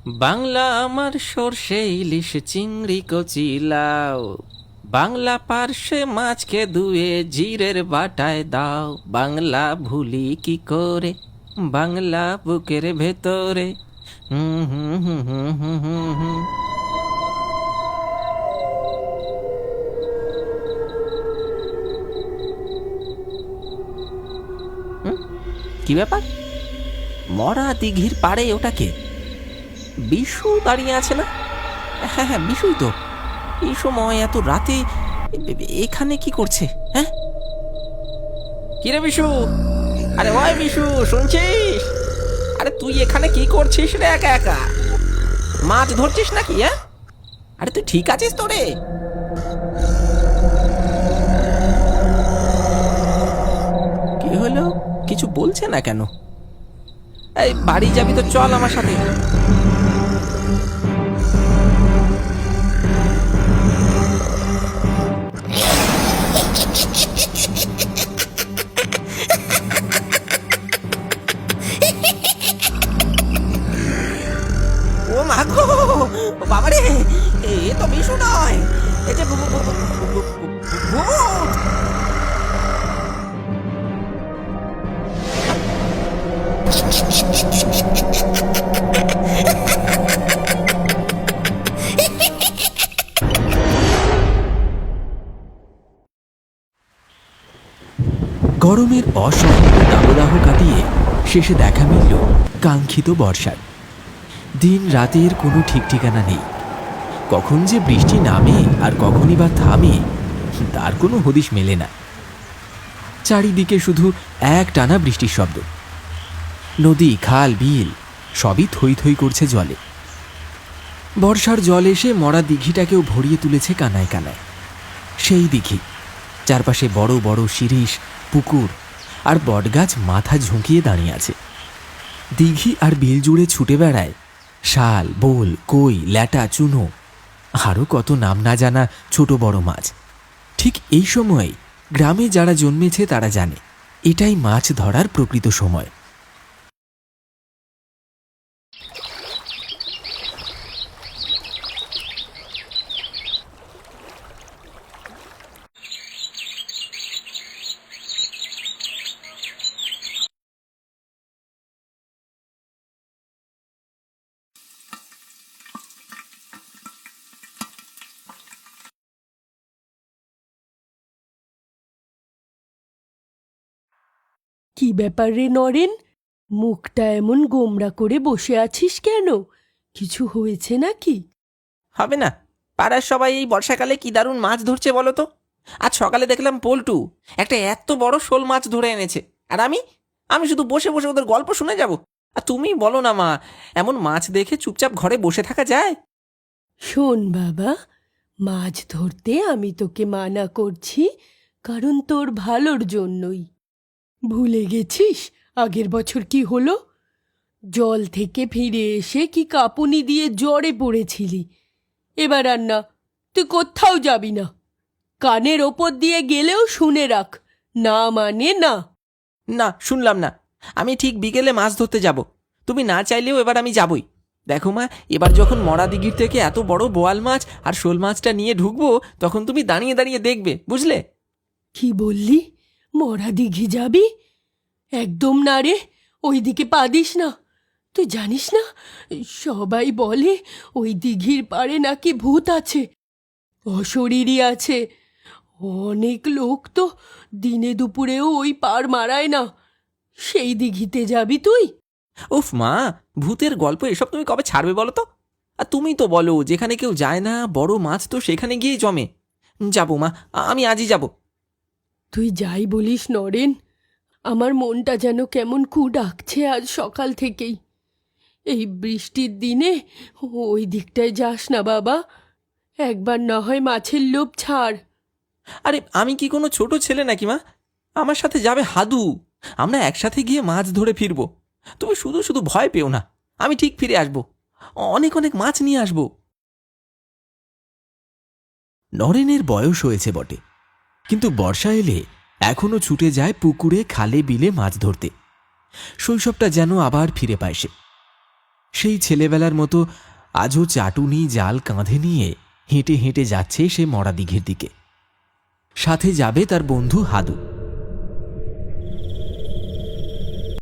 বাংলা আমার সর্ষে ইলিশ চিংড়ি কচি লাউ, বাংলা পার্শ্বে মাছকে ধুয়ে জিরের বাটায় দাও। বাংলা ভুলি কি করে, বাংলা বুকের ভেতরে। হুম হুম হুম হুম হুম হুম হুম। হুম, কি ব্যাপার? মরা দিঘির পাড়ে ওটাকে বিশু দাঁড়িয়ে আছে না? হ্যাঁ হ্যাঁ, বিশুই তো। এই সময় এত রাতে এখানে কি করছে? হ্যাঁ, কিরে বিশু? আরে ওই বিশু, শুনছিস? আরে তুই এখানে কি করছিস রে একা একা? মাছ ধরছিস নাকি? হ্যাঁ, আরে তুই ঠিক আছিস তো রে? কি হলো? কিছু বলছে না কেন? এই বাড়ি যাবি তো চল আমার সাথে। ও মা গো, বাবারে, এ তো বিশু নয়, এই যে ভূত। গরমের অসহনীয় দাবদাহ কাটিয়ে শেষে দেখা মিলল কাঙ্ক্ষিত বর্ষার। দিন রাতের কোনো ঠিক ঠিকানা নেই। কখন যে বৃষ্টি নামে আর কখনই বা থামে তার কোনো হদিশ মেলে না। চারিদিকে শুধু এক টানা বৃষ্টির শব্দ। নদী, খাল, বিল সবই থই থই করছে জলে। বর্ষার জল এসে মরা দিঘিটাকেও ভরিয়ে তুলেছে কানায় কানায়। সেই দিঘি, চারপাশে বড় বড় শিরীষ, পুকুর আর বটগাছ মাথা ঝুঁকিয়ে দাঁড়িয়ে আছে। দিঘি আর বিল জুড়ে ছুটে বেড়ায় শাল, বোল, কই, ল্যাটা, চুনো, আরও কত নাম না জানা ছোট বড় মাছ। ঠিক এই সময় গ্রামে যারা জন্মেছে তারা জানে এটাই মাছ ধরার প্রকৃত সময়। কি ব্যাপার রে নরেন, মুখটা এমন গোমড়া করে বসে আছিস কেন? কিছু হয়েছে নাকি? হবে না? পাড়ার সবাই এই বর্ষাকালে কি দারুণ মাছ ধরছে বলো তো। আজ সকালে দেখলাম পল্টু একটা এত বড় শোল মাছ ধরে এনেছে, আর আমি আমি শুধু বসে বসে ওদের গল্প শুনে যাব। আর তুমি বলো না মা, এমন মাছ দেখে চুপচাপ ঘরে বসে থাকা যায়? শোন বাবা, মাছ ধরতে আমি তোকে মানা করছি কারণ তোর ভালোর জন্যই। ভুলে গেছিস আগের বছর কি হলো? জল থেকে ফিরে এসে কি কাঁপুনি দিয়ে জ্বরে পড়েছিলি। এবার আর না, তুই কোথাও যাবি না। কানের ওপর দিয়ে গেলেও শুনে রাখ, না মানে না। না, শুনলাম না। আমি ঠিক বিকেলে মাছ ধরতে যাব। তুমি না চাইলেও এবার আমি যাবই। দেখো মা, এবার যখন মরা দিঘির থেকে এত বড় বোয়াল মাছ আর শোল মাছটা নিয়ে ঢুকবো, তখন তুমি দাঁড়িয়ে দাঁড়িয়ে দেখবে, বুঝলে? কি বললি? মরা দিঘি যাবি? একদম না রে, ওই দিকে পা দিস না। তুই জানিস না, সবাই বলে ওই দিঘির পাড়ে নাকি ভূত আছে, অশরীরী আছে। অনেক লোক তো দিনে দুপুরেও ওই পার মারায় না। সেই দিঘিতে যাবি তুই? উফ মা, ভূতের গল্প এসব তুমি কবে ছাড়বে বলো তো? আর তুমি তো বলো যেখানে কেউ যায় না বড় মাছ তো সেখানে গিয়েই জমে। যাবো মা, আমি আজই যাব। তুই যাই বলিস নরেন, আমার মনটা যেন কেমন কু ডাকছে আজ সকাল থেকেই। এই বৃষ্টির দিনে ওই দিকটায় যাস না বাবা। একবার না হয় মাছের লোভ ছাড়। আরে আমি কি কোনো ছোট ছেলে নাকি মা? আমার সাথে যাবে হাদু। আমরা একসাথে গিয়ে মাছ ধরে ফিরবো। তুমি শুধু শুধু ভয় পেও না, আমি ঠিক ফিরে আসবো, অনেক অনেক মাছ নিয়ে আসবো। নরেনের বয়স হয়েছে বটে, কিন্তু বর্ষা এলে এখনো ছুটে যায় পুকুরে, খালে, বিলে মাছ ধরতে। শৈশবটা যেন আবার ফিরে পায় সে। সেই ছেলেবেলার মতো আজও চাটুনি জাল কাঁধে নিয়ে হেঁটে হেঁটে যাচ্ছে সে মরা দিঘির দিকে। সাথে যাবে তার বন্ধু হাদু।